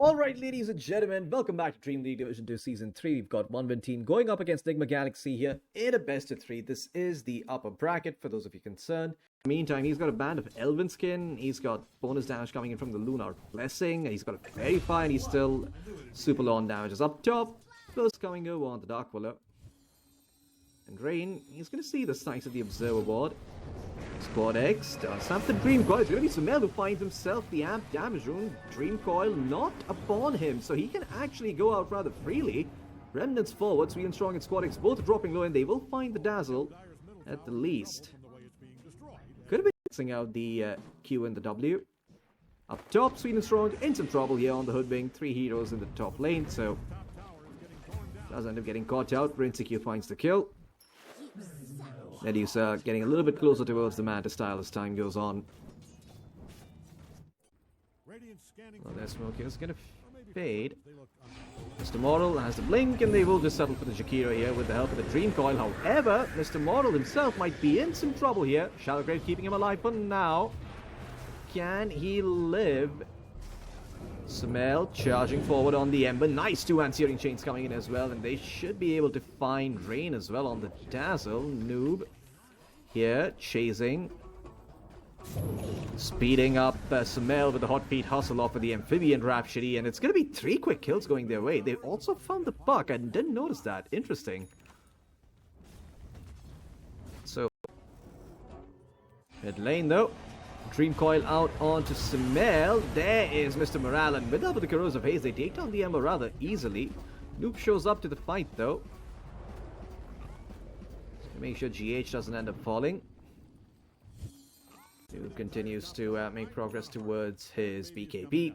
Alright, ladies and gentlemen, welcome back to Dream League Division 2 Season 3. We've got one win team going up against NIGMA Galaxy here in a best of 3. This is the upper bracket for those of you concerned. In the meantime, he's got a band of Elven Skin, he's got bonus damage coming in from the Lunar Blessing, he's got a Verify, and he's still super low on damages. Up top, first coming over on the Dark Willow. And Rain, he's going to see the sights of the Observer board. Squad X does have the Dream Coil. It's going to be Sumail who finds himself the amp damage rune. Dream Coil not upon him, so he can actually go out rather freely. Remnants forward, Sweet and Strong and Squad X both dropping low, and they will find the Dazzle at the least. Could have been mixing out the Q and the W. Up top, Sweet and Strong in some trouble here on the Hoodwink. 3 heroes in the top lane, so does end up getting caught out. Q finds the kill. Medusa getting a little bit closer towards the Manta style as time goes on. Well, their smoke is going to fade. Mr. Mortal has the blink, and they will just settle for the Jakiro here with the help of the Dream Coil. However, Mr. Mortal himself might be in some trouble here. Shallow Grave keeping him alive for now. Can he live? Sumail charging forward on the Ember. Nice 2 Searing Chains coming in as well, and they should be able to find Rain as well on the Dazzle. Noob here chasing. Speeding up Sumail with the Hot Feet Hustle off of the Amphibian Rhapsody, and it's going to be 3 quick kills going their way. They also found the Puck. I didn't notice that. Interesting. So, mid lane though. Dream Coil out onto Sumail. There is Mr. Morale, and with the help of the Corrosive Haze, they take down the Ember rather easily. Noob shows up to the fight though. Make sure GH doesn't end up falling. Noob continues to make progress towards his BKB.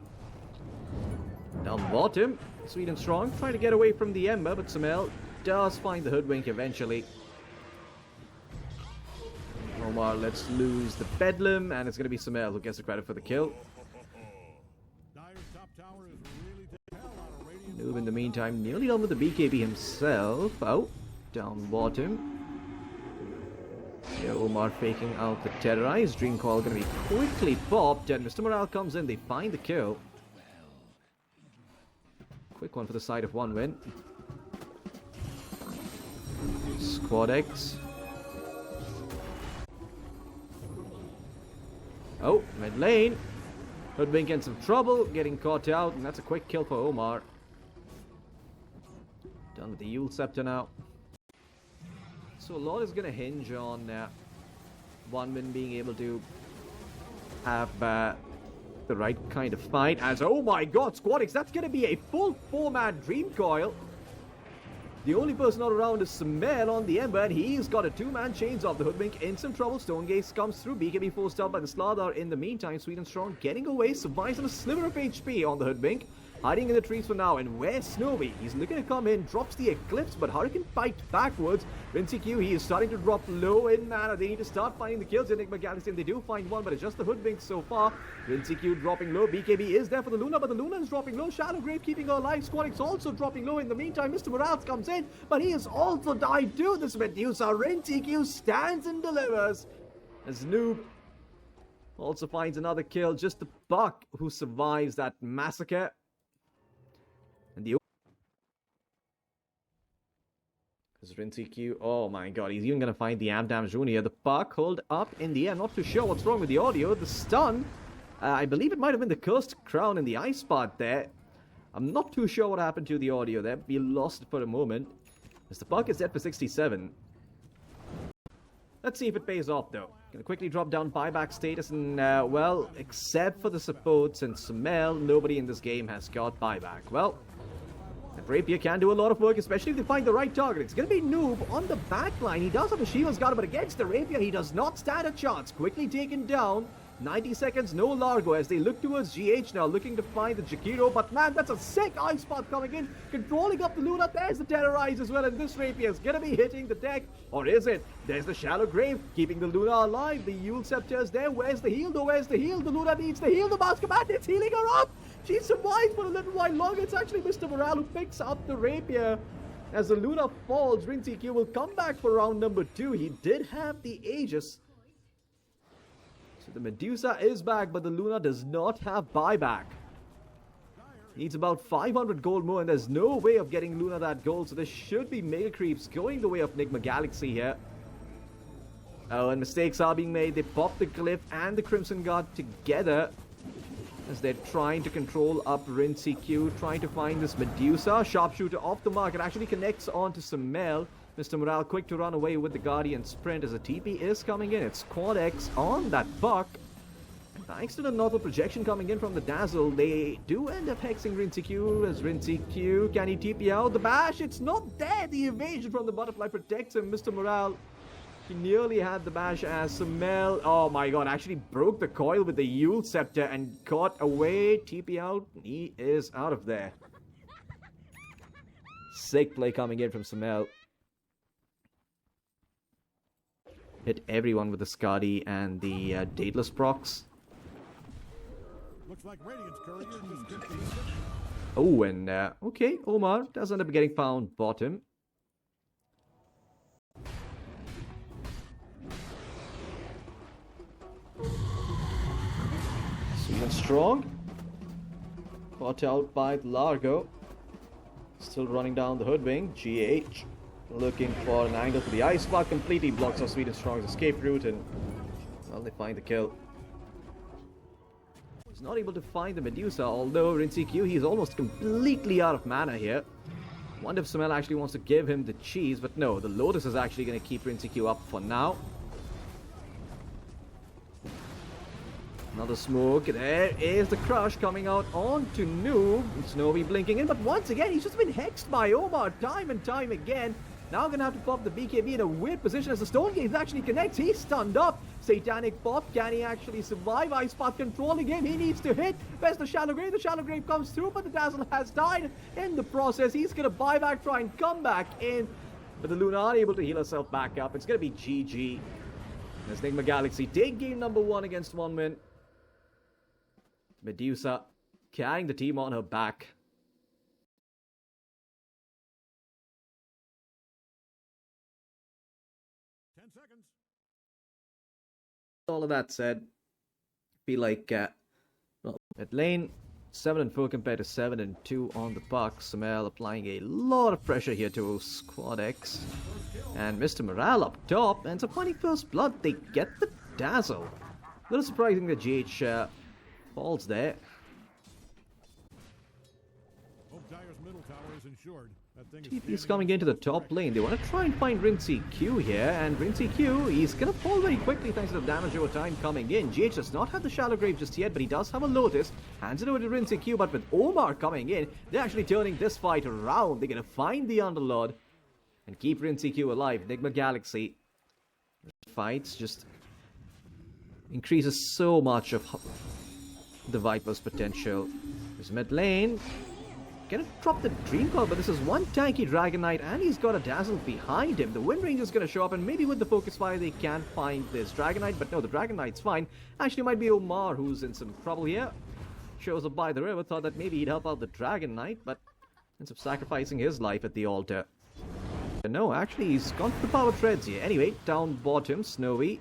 Down bottom, Sweet and Strong trying to get away from the Ember, but Sumail does find the Hoodwink eventually. Omar lets loose the Bedlam, and it's going to be Sumail who gets the credit for the kill. Noob in the meantime nearly done with the BKB himself. Oh, down bottom. Here Omar faking out the Terrorize. Dream Coil going to be quickly popped, and Mr. Morale comes in. They find the kill. Quick one for the side of one win. Squad X. Oh, mid lane. Hoodwink in some trouble, getting caught out, and that's a quick kill for Omar. Done with the Yule Scepter now. So a lot is going to hinge on one win being able to have the right kind of fight. As, oh my god, Squad X, that's going to be a full 4-man Dream Coil. The only person not around is Sumail on the Ember, and he's got a 2-man chains off the Hoodwink. In some trouble, Stonegaze comes through. BKB forced out by the Slardar in the meantime. Sweet and Strong getting away, survives on a sliver of HP on the Hoodwink. Hiding in the trees for now, and where's Snowy? He's looking to come in, drops the Eclipse, but Hurricane bites backwards. Q, he is starting to drop low in mana. They need to start finding the kills in NIGMA Galaxy, and they do find one, but it's just the Hoodwink so far. Q dropping low. BKB is there for the Luna, but the Luna is dropping low. Shallow Grave keeping her alive. Squad X also dropping low. In the meantime, Mr. Morales comes in, but he has also died too. This Medusa. Q stands and delivers. As Noob also finds another kill. Just the Buck who survives that massacre. And the Q, oh my god, he's even going to find the amp damage rune here. The Puck hold up in the air. Not too sure what's wrong with the audio. The stun, I believe it might have been the Cursed Crown in the ice spot there. I'm not too sure what happened to the audio there. We lost it for a moment. As the Puck is dead for 67. Let's see if it pays off though. Gonna quickly drop down buyback status, and well, except for the supports and Sumail, nobody in this game has got buyback. Well, Rapier can do a lot of work, especially if they find the right target. It's going to be Noob on the back line. He does have a Shiva's Guard, but against the Rapier, he does not stand a chance. Quickly taken down. 90 seconds, no Largo as they look towards GH now, looking to find the Jakiro. But man, that's a sick ice spot coming in. Controlling up the Luna. There's the Terrorize as well, and this Rapier is going to be hitting the deck. Or is it? There's the Shallow Grave, keeping the Luna alive. The Yule Scepter is there. Where's the heal though? Where's the heal? The Luna needs the heal. The Master Bandit's healing her up. She survives for a little while longer. It's actually Mr. Morale who picks up the Rapier. As the Luna falls, Q will come back for round number 2. He did have the Aegis. So the Medusa is back, but the Luna does not have buyback. Needs about 500 gold more, and there's no way of getting Luna that gold, so there should be mega creeps going the way of NIGMA Galaxy here. Oh, and mistakes are being made. They pop the Glyph and the Crimson Guard together as they're trying to control up Rincy Q, trying to find this Medusa. Sharpshooter off the mark. It actually connects onto Samel. Mr. Morale quick to run away with the Guardian Sprint as a TP is coming in. It's Quad X on that buck. And thanks to the Northern Projection coming in from the Dazzle, they do end up hexing Rincy Q as Rincy Q. Can he TP out? The bash, it's not there. The evasion from the Butterfly protects him. Mr. Morale, he nearly had the bash as Samel, oh my god, actually broke the coil with the Yule Scepter and got away. TP out. He is out of there. Sick play coming in from Samel. Hit everyone with the Skadi and the Dateless procs. Looks like Radiant's courier just Oh, and okay, Omar does end up getting found bottom. Sweet and strong. Caught out by Largo. Still running down the hoodwing. GH looking for an angle for the ice block. Completely blocks off Sweet and Strong's escape route, and well, they find the kill. He's not able to find the Medusa, although Rincy Q, he's almost completely out of mana here. Wonder if Samel actually wants to give him the cheese, but no, the Lotus is actually going to keep Rincy Q up for now. Another smoke. There is the crush coming out onto Noob. Snowy blinking in, but once again, he's just been hexed by Omar time and time again. Now gonna have to pop the BKB in a weird position as the Stone Gaze actually connects. He's stunned up. Satanic pop. Can he actually survive? Ice Path controlling him. He needs to hit. Where's the Shallow Grave? The Shallow Grave comes through, but the Dazzle has died in the process. He's gonna buy back, try and come back in. But the Luna are able to heal herself back up. It's gonna be GG. As NIGMA Galaxy take game number 1 against 1 win. Medusa carrying the team on her back. All of that said, feel like well, at lane 7-4 compared to 7-2 on the Buck. Samel applying a lot of pressure here to Squad X, and Mr. Morale up top ends up finding first blood. They get the Dazzle. A little surprising that GH falls there. TP's coming into the top lane. They want to try and find Rincy Q here, and Rincy Q, he's going to fall very quickly thanks to the damage over time coming in. GH does not have the Shallow Grave just yet, but he does have a Lotus. Hands it over to Rincy Q, but with Omar coming in, they're actually turning this fight around. They're going to find the Underlord and keep Rincy Q alive. NIGMA Galaxy fights just increases so much of the Viper's potential. There's mid lane. Gonna drop the Dream Coil, but this is one tanky Dragon Knight, and he's got a Dazzle behind him. The Wind Ranger is gonna show up, and maybe with the Focus Fire they can find this Dragon Knight, but no, the Dragon Knight's fine. Actually, might be Omar who's in some trouble here. Shows up by the river, thought that maybe he'd help out the Dragon Knight, but ends up sacrificing his life at the altar. No, actually, he's gone for the Power Treads here. Anyway, down bottom, Snowy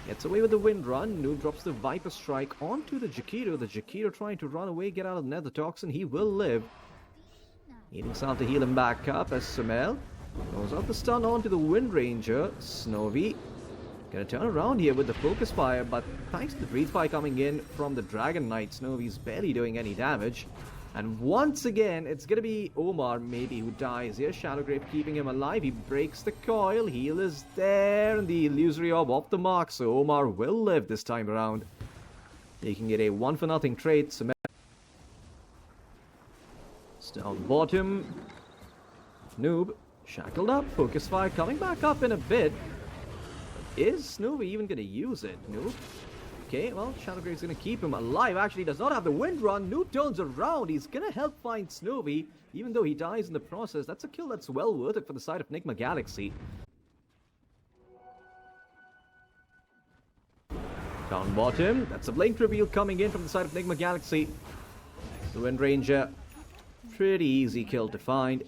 gets away with the Wind Run. Noob drops the Viper Strike onto the Jakiro. The Jakiro trying to run away, get out of the Nether Toxin. He will live. Needing Sal to heal him back up as Samel goes off the stun onto the Wind Ranger. Snowy gonna turn around here with the Focus Fire, but thanks to the Breathe Fire coming in from the Dragon Knight, Snowy's barely doing any damage. And once again, it's gonna be Omar maybe who dies here. Shadowgrave keeping him alive. He breaks the coil. Heal is there, and the Illusory Orb off the mark, so Omar will live this time around. Making it a 1-for-0 trade. Down bottom, Noob shackled up, Focus Fire coming back up in a bit. Is Snowy even going to use it? Noob. Okay, well, Shadowgrave's going to keep him alive. Actually, does not have the Wind Run. Noob turns around. He's going to help find Snowy, even though he dies in the process. That's a kill that's well worth it for the side of NIGMA Galaxy. Down bottom, that's a Blink reveal coming in from the side of NIGMA Galaxy. The Wind Ranger. Pretty easy kill to find.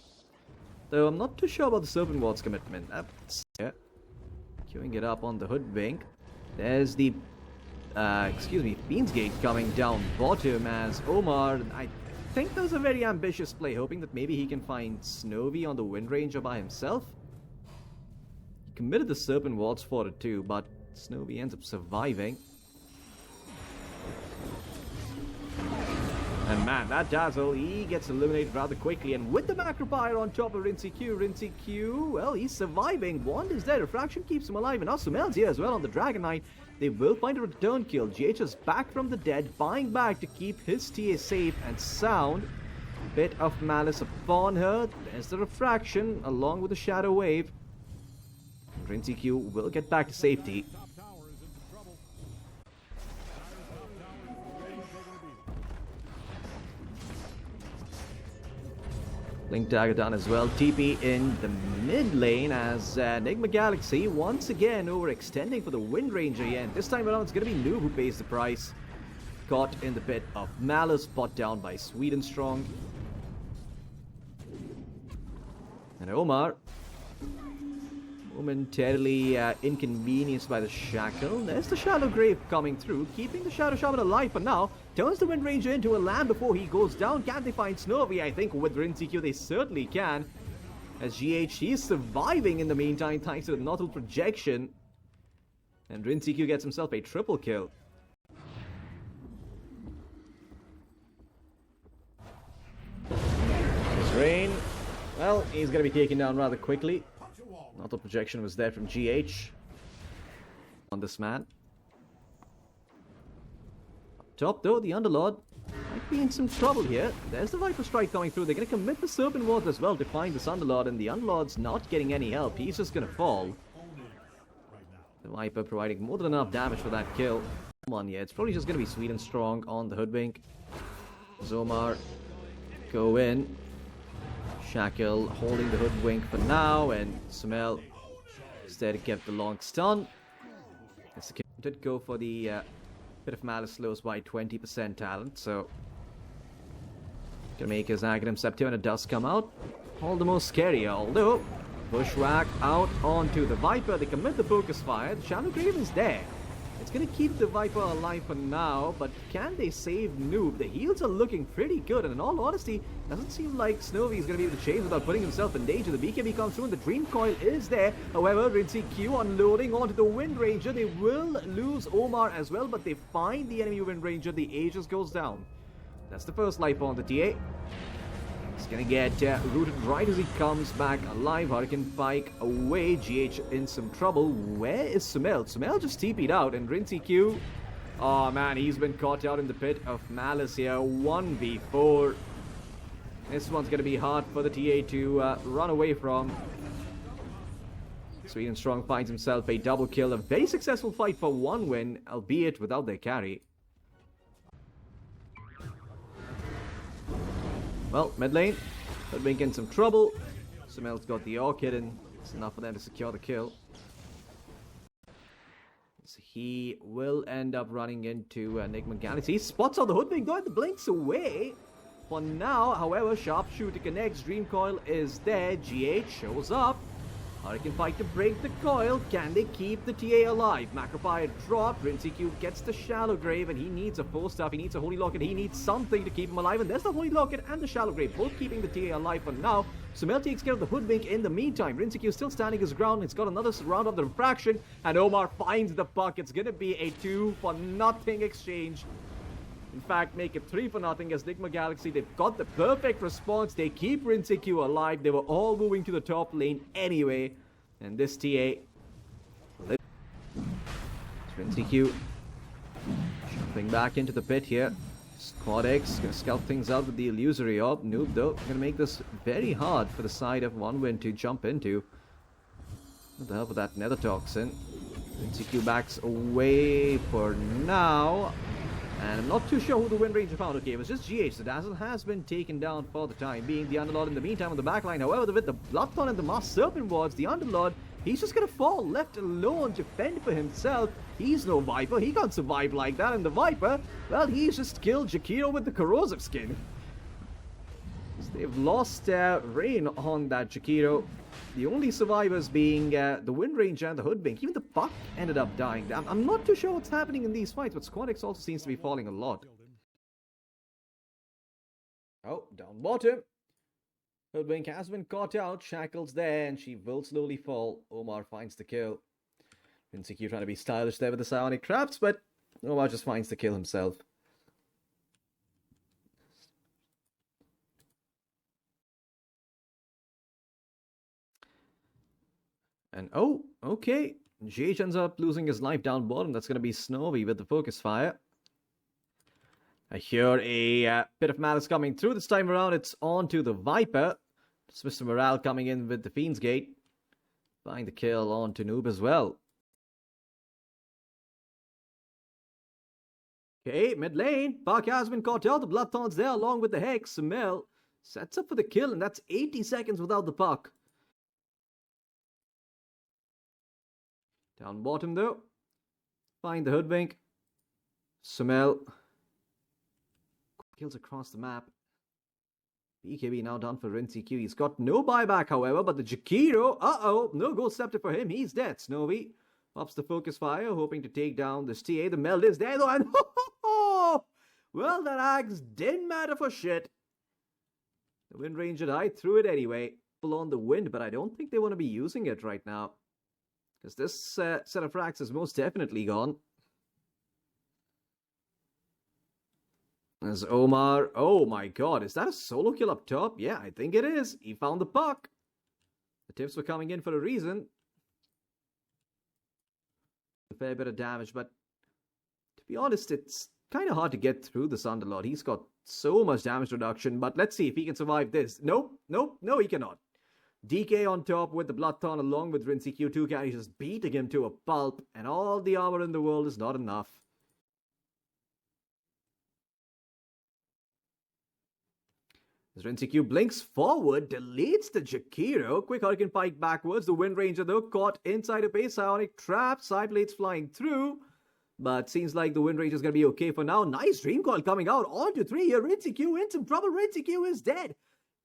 Though I'm not too sure about the Serpent Ward's commitment. That's queuing it up on the Hoodwink. There's the Beansgate coming down bottom as Omar. I think that was a very ambitious play, hoping that maybe he can find Snowy on the Wind Ranger by himself. He committed the Serpent Wards for it too, but Snowy ends up surviving. And man, that Dazzle, he gets eliminated rather quickly. And with the Macropier on top of Rincy Q, well, he's surviving. Wand is dead. Refraction keeps him alive. And now Sumel's here as well on the Dragon Knight. They will find a return kill. GH is back from the dead, buying back to keep his TA safe and sound. Bit of malice upon her. There's the Refraction along with the Shadow Wave. Rincy Q will get back to safety. Blink Dagger down as well. TP in the mid lane as NIGMA Galaxy once again overextending for the Wind Ranger here. And this time around it's going to be Noob who pays the price. Caught in the pit of malice, bought down by Sweden Strong. And Omar momentarily inconvenienced by the Shackle. There's the Shallow Grave coming through, keeping the Shadow Shaman alive for now. Turns the Wind Ranger into a lamb before he goes down. Can they find Snowy? I think with Rincy Q they certainly can. As GH, he's surviving in the meantime thanks to the Nottle projection. And Rincy Q gets himself a triple kill. Rain, well, he's going to be taken down rather quickly. Nottle projection was there from GH on this man. Top though, the Underlord might be in some trouble here. There's the Viper Strike coming through. They're going to commit the Serpent Ward as well to find this Underlord, and the Underlord's not getting any help. He's just going to fall. The Viper providing more than enough damage for that kill. Come on, yeah, it's probably just going to be Sweden Strong on the Hoodwink. Zomar go in. Shackle holding the Hoodwink for now, and Sumel instead kept the long stun. Did go for the bit of Malice slows by 20% talent, so gonna make his Aghanim Scepter when it does come out. All the more scarier, although Bushwhack out onto the Viper. They commit the Focus Fire. The Shadow Grave is there. It's going to keep the Viper alive for now, but can they save Noob? The heals are looking pretty good, and in all honesty, doesn't seem like Snowy is going to be able to chase without putting himself in danger. The BKB comes through and the Dream Coil is there. However, Rincy Q unloading onto the Wind Ranger. They will lose Omar as well, but they find the enemy Wind Ranger. The Aegis goes down. That's the first life on the TA. He's going to get rooted right as he comes back alive. Hurricane Pike away. GH in some trouble. Where is Sumel? Sumel just TP'd out, and Rincy Q, oh man, he's been caught out in the pit of malice here. 1v4. This one's going to be hard for the TA to run away from. Sweden Strong finds himself a double kill. A very successful fight for one win, albeit without their carry. Well, mid lane, Hoodwink in some trouble. Sumel's got the Orchid, and it's enough for them to secure the kill. So he will end up running into NIGMA Galaxy. He spots on the Hoodwink, though, the blinks away. For now, however, Sharpshooter connects. Dream Coil is there. GH shows up. Hurricane Pike to break the coil. Can they keep the TA alive? Macropier dropped. Rincy Q gets the Shallow Grave, and he needs a 4-staff. He needs a Holy Locket. He needs something to keep him alive. And there's the Holy Locket and the Shallow Grave, both keeping the TA alive for now. Sumel takes care of the Hoodwink in the meantime. Rincy Q still standing his ground. It's got another round of the Refraction, and Omar finds the puck. It's going to be a 2-for-nothing exchange. In fact, make it 3-for-0 as NIGMA Galaxy. They've got the perfect response. They keep Rincy Q alive. They were all moving to the top lane anyway. And this TA, Rincy Q jumping back into the pit here. Squad X gonna scout things out with the Illusory Orb. Noob though gonna make this very hard for the side of OneWin to jump into. What the hell with that Nether Toxin? Rincy Q backs away for now. And I'm not too sure who the Wind Ranger found. Okay, it was just GH. The Dazzle has been taken down for the time being. The Underlord in the meantime on the backline. However, with the Bloodthorn and the Masked Serpent Wards, the Underlord, he's just going to fall left alone to fend for himself. He's no Viper. He can't survive like that. And the Viper, well, he's just killed Jakiro with the Corrosive Skin. So they've lost Rain on that Jakiro. The only survivors being the Wind Ranger and the Hoodwink. Even the Puck ended up dying. I'm not too sure what's happening in these fights, but Squad X also seems to be falling a lot. Oh, down bottom. Hoodwink has been caught out. Shackles there, and she will slowly fall. Omar finds the kill. Rinseq trying to be stylish there with the psionic traps, but Omar just finds the kill himself. And oh, okay. Jage ends up losing his life down bottom. That's going to be Snowy with the focus fire. I hear a bit of malice coming through. This time around, it's on to the Viper. It's Mr. Morale coming in with the Fiend's Gate. Find the kill on to Noob as well. Okay, mid lane. Park has been caught out. The Bloodthorn's there along with the Hex. Samel sets up for the kill, and that's 80 seconds without the puck. Down bottom though. Find the Hoodwink. Samel kills across the map. BKB now done for Rinseq. He's got no buyback, however, but the Jakiro, no goal scepter for him. He's dead. Snowy pops the focus fire, hoping to take down this TA. The meld is there though, and well, that axe didn't matter for shit. The Wind Ranger died through it anyway. Pull on the wind, but I don't think they want to be using it right now. Because this set of frags is most definitely gone. As Omar, oh my god, is that a solo kill up top? Yeah, I think it is. He found the puck. The tips were coming in for a reason. A fair bit of damage, but to be honest, it's kind of hard to get through the Thunderlord. He's got so much damage reduction, but let's see if he can survive this. Nope, he cannot. DK on top with the Bloodthorn along with Rinseq. 2 carries just beating him to a pulp, and all the armor in the world is not enough. As Rinseq blinks forward, deletes the Jakiro. Quick Hurricane Pike backwards. The Wind Ranger, though, caught inside a base. Psionic trap. Side blades flying through. But seems like the Wind Ranger's going to be okay for now. Nice Dream Coil coming out. On to 3 here. Rinseq in some trouble. Rinseq is dead.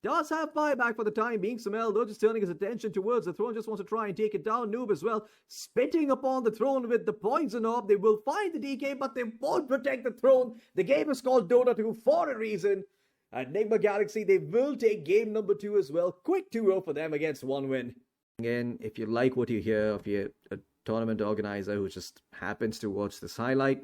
Does have buyback for the time being. Samel, though, just turning his attention towards the throne. Just wants to try and take it down. Noob as well. Spitting upon the throne with the poison orb. They will find the DK, but they won't protect the throne. The game is called Dota 2 for a reason. At NIGMA Galaxy, they will take game number 2 as well. Quick 2-0 for them against 1 win. Again, if you like what you hear, if you're a tournament organizer who just happens to watch this highlight,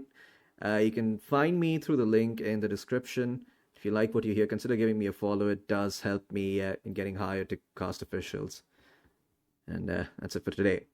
you can find me through the link in the description. If you like what you hear, consider giving me a follow. It does help me in getting hired to cast officials. And that's it for today.